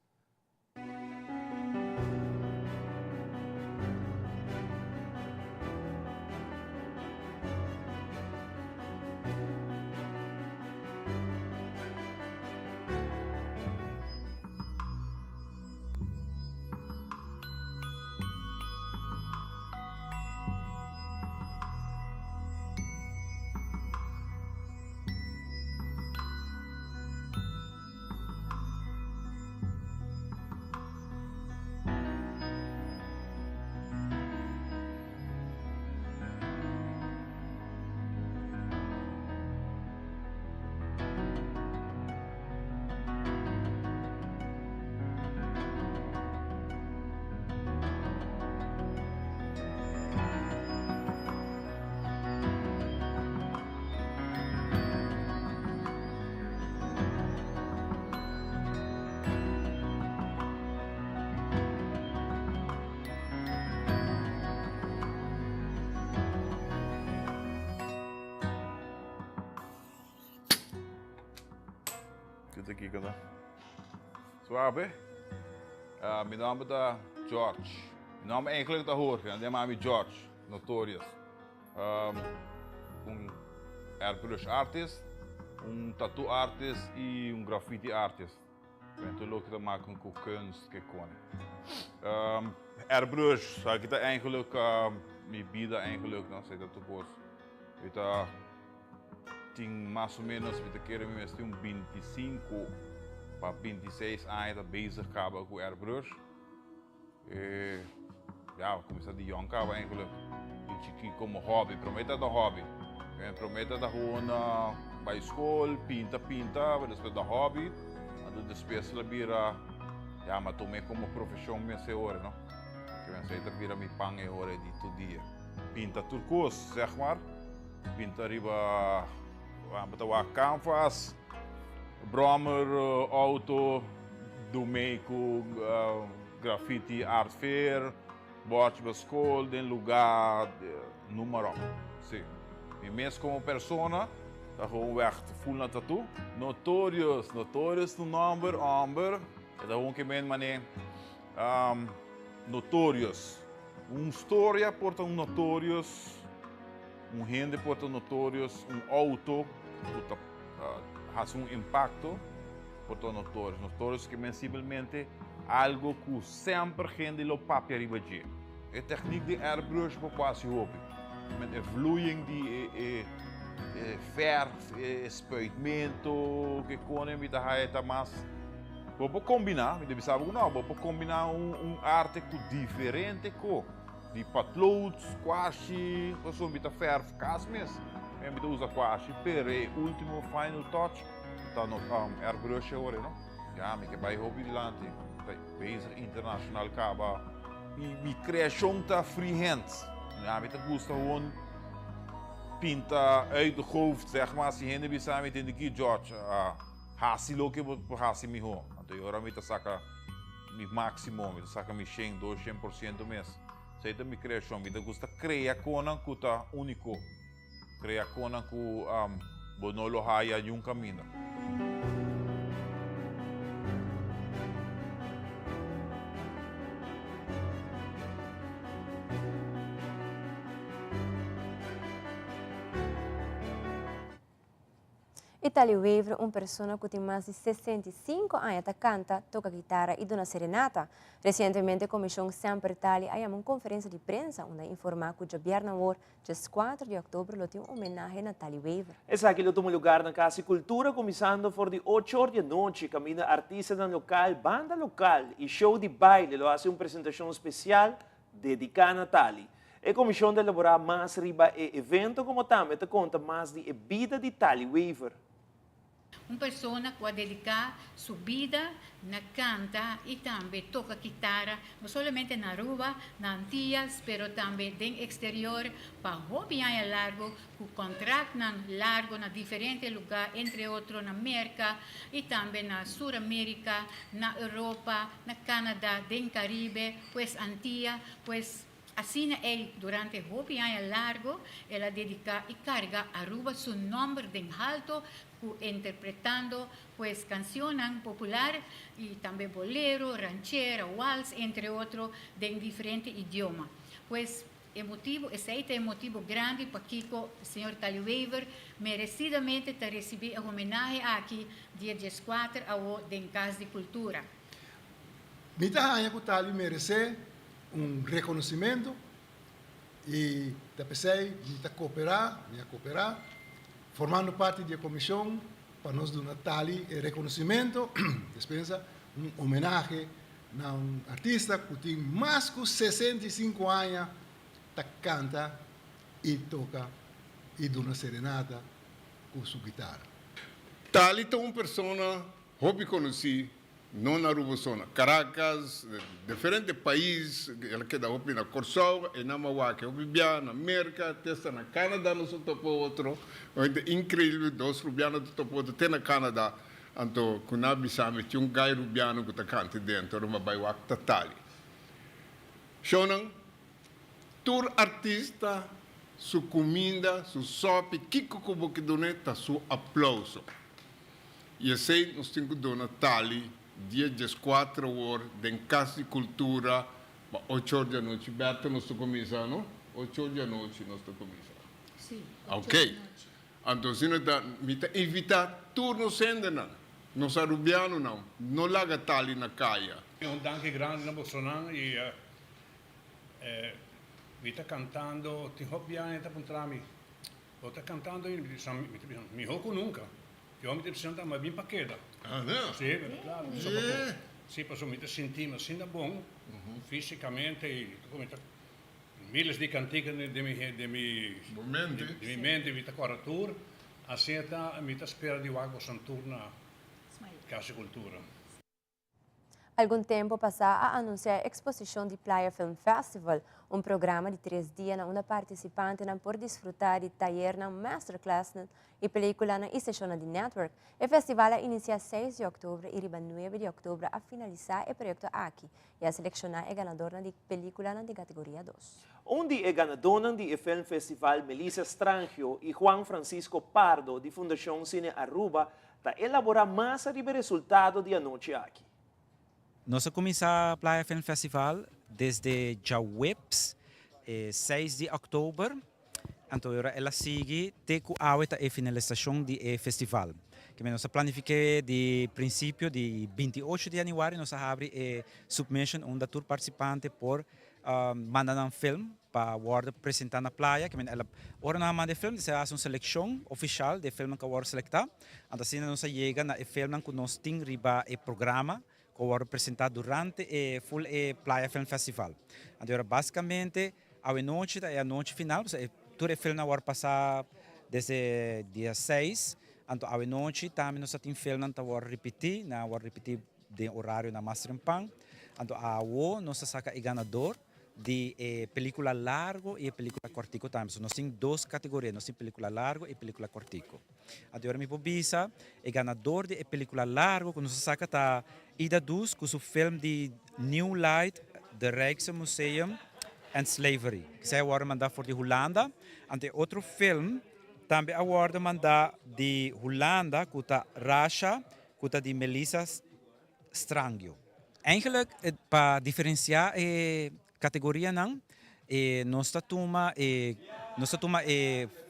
Aqui, కదా Suave. Mijn naam is George. Mijn naam eigenlijk te horen. En mijn naam is George Notorious. Airbrush artist, tattoo artist en graffiti artist. Ik ben ook te maken met kunst. Airbrush, ik heb eigenlijk mijn bieden eigenlijk, nou zeg dat ook. Tem mais ou menos, we querem investir 25 para 26 anos bezig com o airbrush. Ja, we começar de jong eigenlijk. Beetje como hobby, prometa dat hobby. Prometa dat gewoon bij school, pinta, maar dat is de hobby. En dat is bira, ja, maar tomei como profissão mensen horen, no? Que mensen dat bira mi pange horen die todo dia. Pinta turcos, zeg maar. Pinta riba betawa canvas, brommer, auto, domeco, graffiti, art fair, bord de school, den lugar, número. Sim. E mesmo como persona, tá gewoon weg full na tattoo. Notorious no number, amber. É da que men mané. Notorious. História porta notorious. Gente porta notorious, auto has impacto porta notorious. Notorious que simplesmente algo que sempre gente lo papia arriba de. A technique de airbrush por quase hobby. Met a vloeiing die verf, spuitmento, que konen met a mas. Vou combinar, me deve saber não, vou combinar arte diferente com de potlood, squash, você usa verf, casmes, me usa squash, pero o último final touch tá no airbrush agora, não? Já me que vai hobby dilante, bezig internacional caba, mi criação tá freehand, ja, me gusta gewoon pinta uit de hoofd, zeg maar, si hende bisa met in de key George, hasi lo que hasi mi ho, então agora me tá saca mi máximo, me tá saca mi 100, 200% mês. Seita mi criação, me gusta criar conan kuta único, criar conan ku bonolo haya de caminho. Italy Waver, uma pessoa que tem mais de 65 anos, canta, toca guitarra e dona serenata. Recentemente, a Comissão Sempre Italy ha uma conferência de prensa onde informa que o governo war, dia 4 de outubro, lo tem homenagem a Italy Waver. Essa aqui lo toma lugar na Casa Cultura, começando por de 8 horas da noite, caminha artista no local, banda local e show de baile, lo hace uma apresentação especial dedicada a Italy. A comissão de elaborar mais riba e evento como também te conta mais de a vida de Italy Waver. Uma pessoa que vai dedicar sua vida na canta e também toca guitarra, não somente na rua, na Antillas, mas também no exterior, para hobby a largo, com contrato largo na diferentes lugares, entre outros na América e também na Sul-América, na Europa, na Canadá, no Caribe, pues Antillas, pues Assim, durante hopi anos largo, ela dedica e carga Aruba seu nome de alto, interpretando pues canções populares e também bolero, ranchera, waltz, entre outros, em diferentes idiomas. Pues esse é um motivo grande para que o senhor Tali Weaver merecidamente te receber a homenagem aqui dia 14 ao em Casa de Cultura. Mita hanya que Tali merece reconhecimento e te pensei de cooperar, formando parte da comissão para nós do Natali e reconhecimento, dispensa homenagem a artista que tem mais de 65 anos que canta e toca e dá uma serenata com sua guitarra. Tali é uma pessoa que conheci não na Aruba, Caracas, diferentes países, ela queda na Corsol, e na Mauaque, na América, testa na Canadá, nós topo outro, é incrível, dois rubianos topo outro, tem na Canadá, então, quando a bisame, tinha gai rubiano que está cante dentro, uma baiuac tatali. Shonan, tur artista, sua comida, sua sopa, kiko kubo que doneta, seu aplauso. E assim, nós temos que donar Tali, dia 14 horas, em Casa de Cultura, 8 horas da noite. Berta, nós estamos começando, 8 horas da noite nós estamos começando. Sim. Ok. Então, se nós evitar turno sendo não. Não sa rubiano não laga Tali na caia. Danke grande na Bolsonaro e vita cantando, ti hobbiane ta puntrami. Ota cantando mi hoco nunca. Eu me sento mais bem para queda. Ah, não? Sim, claro. Sim, posso me sentir assim da bom, fisicamente e come miles de cantigas de mi mente, vita coratura, assim tá me espera de água santurna, Casa Cultura. Algum tempo passado a anunciar a exposição de Playa Film Festival, programa de 3 dias onde participantes podem desfrutar de taller na masterclass e película na estação de Network. O festival inicia 6 de outubro e riba 9 de outubro a finalizar o projeto aqui e a selecionar o ganador de película de categoria 2. Onde é ganadora do Film Festival Melissa Strangio e Juan Francisco Pardo, de Fundação Cine Aruba, para elaborar mais sobre o resultado da noite aqui. Nós começamos a Playa Film Festival desde já 6 de outubro. Então, ela segue até a finalização do festival. Que nós planificamos de princípio de 28 de janeiro, nós abrimos a submission onde todo participante por mandar um filme para apresentar na praia. Que ela ora na manda filme, se faz uma seleção oficial de filme que vai selectar. Então, assim, nós chega na filme que nós temos riba o programa que vai apresentar durante o full Playa Film Festival. Então, basicamente, a noite é a noite final. Todo o filme vai passar desde dia 6. Então, a noite também nós temos filme que vai repetir de horário na Master Pan. Então, nós saca o ganador de película largo e película cortico também. Nós temos 2 categorias, nós temos película largo e película cortico. Agora me pobisa, o ganador de película largo, que nós saca tá Ida Dus, com o filme de New Light, The Rijksmuseum and Slavery. Que se agora mandar for de Holanda. Ante outro filme, também agora mandar de Holanda, que tá Russia, que tá de Melissa Strangio. Eigenlijk, para diferenciar categoria nós toma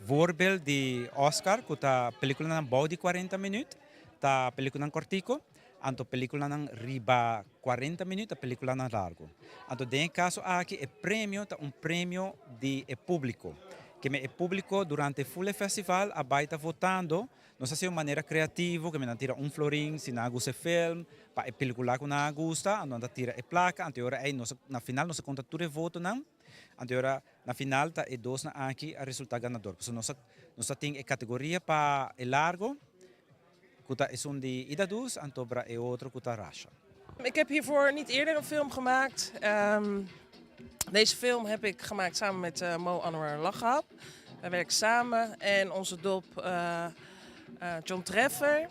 voorbeeld de Oscar, que a película na bom de 40 minutos, a película na cortico, a película na riba 40 minutos, a película na largo. Então, nesse caso aqui, o prêmio é prêmio de público, que o público durante o full festival vai estar votando. Nós fazemos de maneira criativa, que nós tira florim, se não gosta do filme, para a película que não gosta, nós tira a placa, na final nós conta tudo o voto, não? Na final, tá e 2 aqui a resultado ganador. Nós temos a categoria para o largo, que é um de Ida Dus, e outro que é Russia. Ik heb hiervoor niet eerder een film gemaakt. Deze film heb ik gemaakt samen met Mo Anwar Lachab. Wij werken samen en onze dop John Treffer.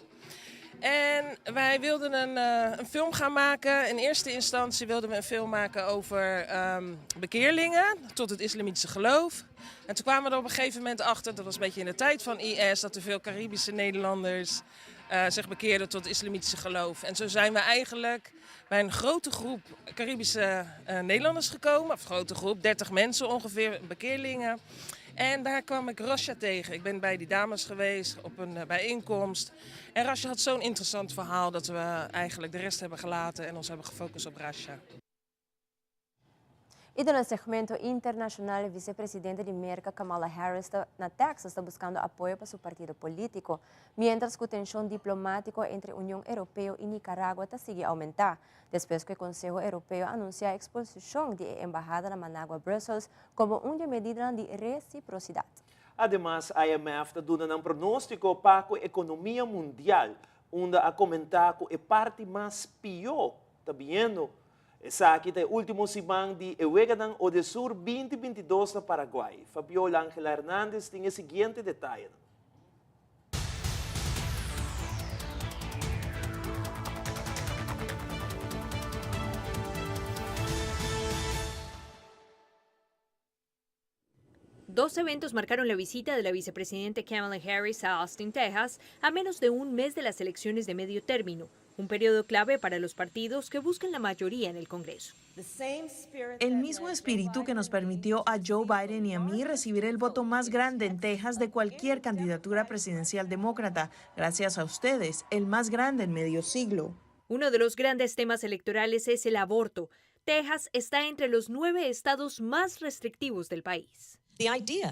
En wij wilden een film gaan maken. In eerste instantie wilden we een film maken over bekeerlingen tot het islamitische geloof. En toen kwamen we er op een gegeven moment achter, dat was een beetje in de tijd van IS, dat er veel Caribische Nederlanders zich bekeerden tot het islamitische geloof. En zo zijn we eigenlijk bij een grote groep Caribische Nederlanders gekomen. Of grote groep, 30 mensen ongeveer, bekeerlingen. En daar kwam ik Rasha tegen. Ik ben bij die dames geweest op een bijeenkomst. En Rasha had zo'n interessant verhaal dat we eigenlijk de rest hebben gelaten en ons hebben gefocust op Rasha. E no segmento internacional, el vicepresidente de América, Kamala Harris, na Texas, está buscando apoyo para su partido político, mientras que la tensión diplomática entre Unión Europea y Nicaragua sigue aumentando, después que el Consejo Europeo anunció la expulsión de la embajada de Managua, Brussels, como una medida de reciprocidad. Además, a IMF está dando un pronóstico para a economia mundial, onde a comentar que a parte mais pior está vindo. Essa aqui é o último semana de Ewegadan o de Sur 2022 no Paraguai. Fabiola Ángela Hernández tem o seguinte detalhe. Dos eventos marcaron la visita de la vicepresidenta Kamala Harris a Austin, Texas, a menos de un mes de las elecciones de medio término, un periodo clave para los partidos que buscan la mayoría en el Congreso. El mismo espíritu que nos permitió a Joe Biden y a mí recibir el voto más grande en Texas de cualquier candidatura presidencial demócrata, gracias a ustedes, el más grande en medio siglo. Uno de los grandes temas electorales es el aborto. Texas está entre los 9 estados más restrictivos del país.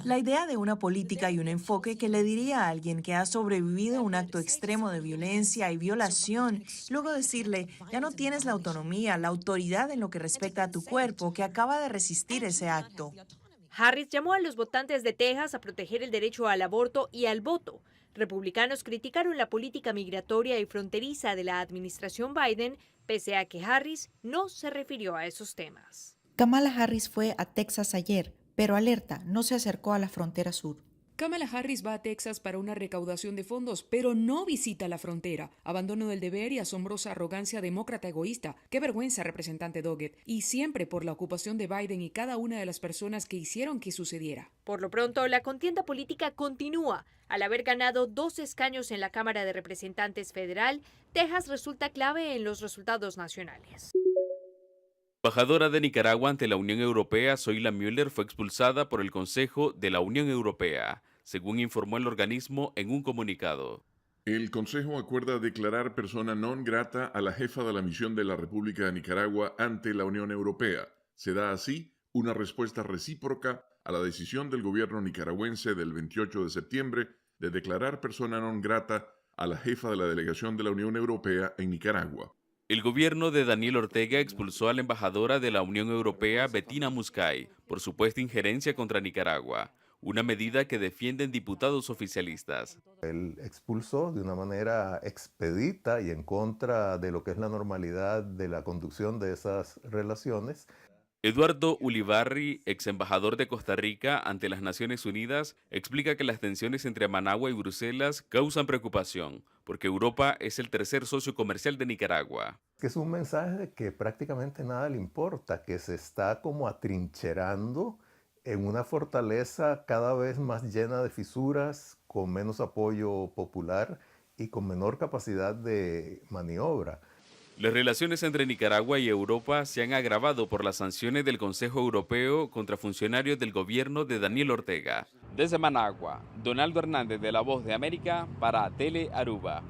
La idea de una política y un enfoque que le diría a alguien que ha sobrevivido a un acto extremo de violencia y violación, luego decirle, ya no tienes la autonomía, la autoridad en lo que respecta a tu cuerpo, que acaba de resistir ese acto. Harris llamó a los votantes de Texas a proteger el derecho al aborto y al voto. Republicanos criticaron la política migratoria y fronteriza de la administración Biden, pese a que Harris no se refirió a esos temas. Kamala Harris fue a Texas ayer, pero alerta, no se acercó a la frontera sur. Kamala Harris va a Texas para una recaudación de fondos, pero no visita la frontera. Abandono del deber y asombrosa arrogancia demócrata egoísta. Qué vergüenza, representante Doggett. Y siempre por la ocupación de Biden y cada una de las personas que hicieron que sucediera. Por lo pronto, la contienda política continúa. Al haber ganado 2 escaños en la Cámara de Representantes Federal, Texas resulta clave en los resultados nacionales. Embajadora de Nicaragua ante la Unión Europea, Zoila Müller, fue expulsada por el Consejo de la Unión Europea, según informó el organismo en un comunicado. El Consejo acuerda declarar persona non grata a la jefa de la misión de la República de Nicaragua ante la Unión Europea. Se da así una respuesta recíproca a la decisión del gobierno nicaragüense del 28 de septiembre de declarar persona non grata a la jefa de la delegación de la Unión Europea en Nicaragua. El gobierno de Daniel Ortega expulsó a la embajadora de la Unión Europea, Bettina Muscay, por supuesta injerencia contra Nicaragua, una medida que defienden diputados oficialistas. Él expulsó de una manera expedita y en contra de lo que es la normalidad de la conducción de esas relaciones. Eduardo Ulibarri, ex embajador de Costa Rica ante las Naciones Unidas, explica que las tensiones entre Managua y Bruselas causan preocupación, porque Europa es el tercer socio comercial de Nicaragua. Es un mensaje de que prácticamente nada le importa, que se está como atrincherando en una fortaleza cada vez más llena de fisuras, con menos apoyo popular y con menor capacidad de maniobra. Las relaciones entre Nicaragua y Europa se han agravado por las sanciones del Consejo Europeo contra funcionarios del gobierno de Daniel Ortega. Desde Managua, Donaldo Hernández de La Voz de América para Tele Aruba.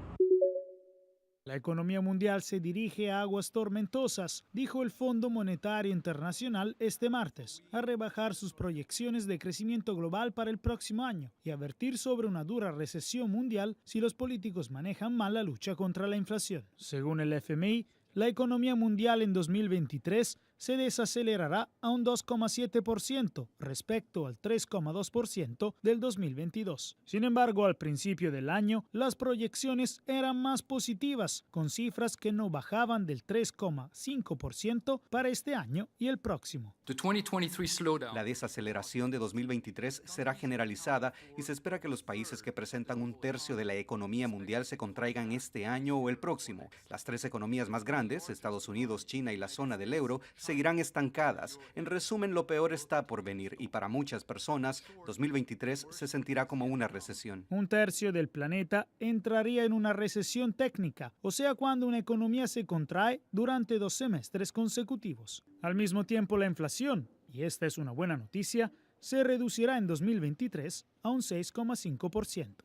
La economía mundial se dirige a aguas tormentosas, dijo el Fondo Monetario Internacional este martes, a rebajar sus proyecciones de crecimiento global para el próximo año y advertir sobre una dura recesión mundial si los políticos manejan mal la lucha contra la inflación. Según el FMI, la economía mundial en 2023 se desacelerará a un 2,7% respecto al 3,2% del 2022. Sin embargo, al principio del año, las proyecciones eran más positivas, con cifras que no bajaban del 3,5% para este año y el próximo. La desaceleración de 2023 será generalizada y se espera que los países que presentan un tercio de la economía mundial se contraigan este año o el próximo. Las tres economías más grandes, Estados Unidos, China y la zona del euro, seguirán estancadas. En resumen, lo peor está por venir y para muchas personas, 2023 se sentirá como una recesión. Un tercio del planeta entraría en una recesión técnica, o sea, cuando una economía se contrae durante 2 semestres consecutivos. Al mismo tiempo, la inflación, y esta es una buena noticia, se reducirá en 2023 a un 6,5%.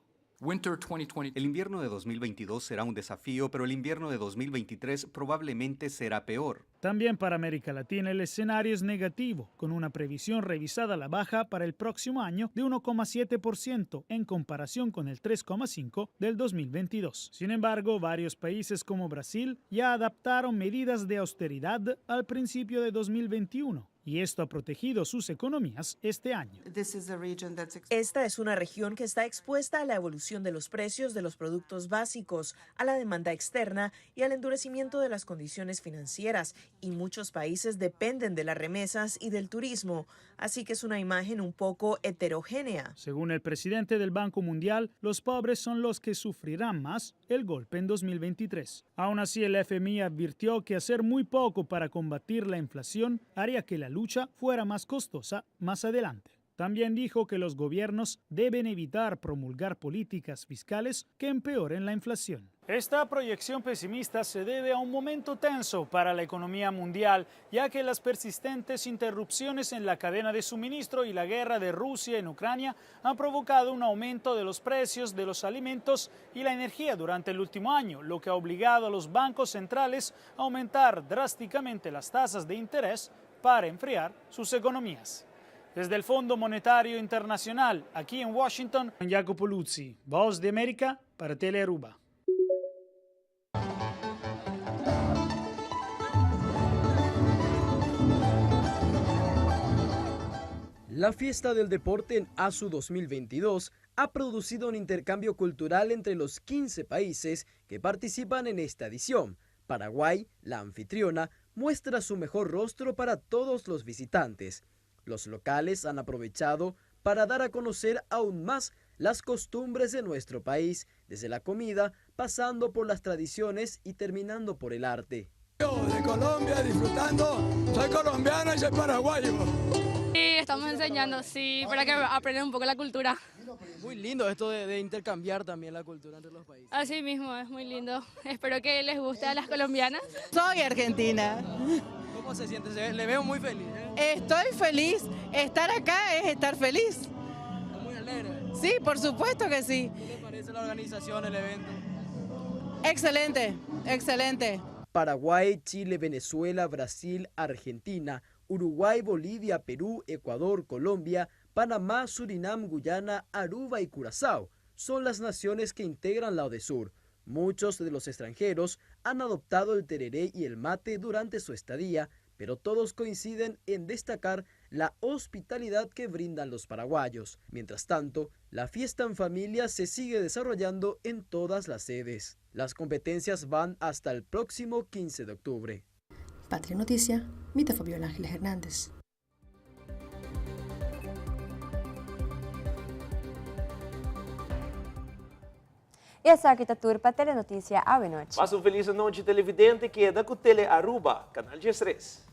El invierno de 2022 será un desafío, pero el invierno de 2023 probablemente será peor. También para América Latina el escenario es negativo, con una previsión revisada a la baja para el próximo año de 1,7% en comparación con el 3,5% del 2022. Sin embargo, varios países como Brasil ya adaptaron medidas de austeridad al principio de 2021. Y esto ha protegido sus economías este año. Esta es una región que está expuesta a la evolución de los precios de los productos básicos, a la demanda externa y al endurecimiento de las condiciones financieras, y muchos países dependen de las remesas y del turismo, así que es una imagen un poco heterogénea. Según el presidente del Banco Mundial, los pobres son los que sufrirán más el golpe en 2023. Aún así, el FMI advirtió que hacer muy poco para combatir la inflación haría que la lucha fuera más costosa más adelante. También dijo que los gobiernos deben evitar promulgar políticas fiscales que empeoren la inflación. Esta proyección pesimista se debe a un momento tenso para la economía mundial, ya que las persistentes interrupciones en la cadena de suministro y la guerra de Rusia en Ucrania han provocado un aumento de los precios de los alimentos y la energía durante el último año, lo que ha obligado a los bancos centrales a aumentar drásticamente las tasas de interés para enfriar sus economías. Desde el Fondo Monetario Internacional, aquí en Washington, Jacopo Luzzi, Voz de América para Telearuba. La fiesta del deporte en ASU 2022 ha producido un intercambio cultural entre los 15 países que participan en esta edición. Paraguay, la anfitriona, muestra su mejor rostro para todos los visitantes. Los locales han aprovechado para dar a conocer aún más las costumbres de nuestro país, desde la comida, pasando por las tradiciones y terminando por el arte. Yo de Colombia disfrutando, soy colombiano y soy paraguayo. Sí, estamos enseñando, sí, para que aprendan un poco la cultura. Muy lindo esto de intercambiar también la cultura entre los países. Así mismo, es muy lindo. Espero que les guste a las colombianas. Soy argentina. ¿Cómo se siente? Le veo muy feliz. Estoy feliz. Estar acá es estar feliz. ¿Está muy alegre? Sí, por supuesto que sí. ¿Qué te parece la organización, el evento? Excelente, excelente. Paraguay, Chile, Venezuela, Brasil, Argentina, Uruguay, Bolivia, Perú, Ecuador, Colombia, Panamá, Surinam, Guyana, Aruba y Curazao son las naciones que integran la ODESUR. Muchos de los extranjeros han adoptado el tereré y el mate durante su estadía, pero todos coinciden en destacar la hospitalidad que brindan los paraguayos. Mientras tanto, la fiesta en familia se sigue desarrollando en todas las sedes. Las competencias van hasta el próximo 15 de octubre. Patria Noticia, Mita Fabiola Ángeles Hernández. E essa arquitetura para Telenotícia à noite. Passa uma feliz noite, televidente, que é da Telearuba, canal 3.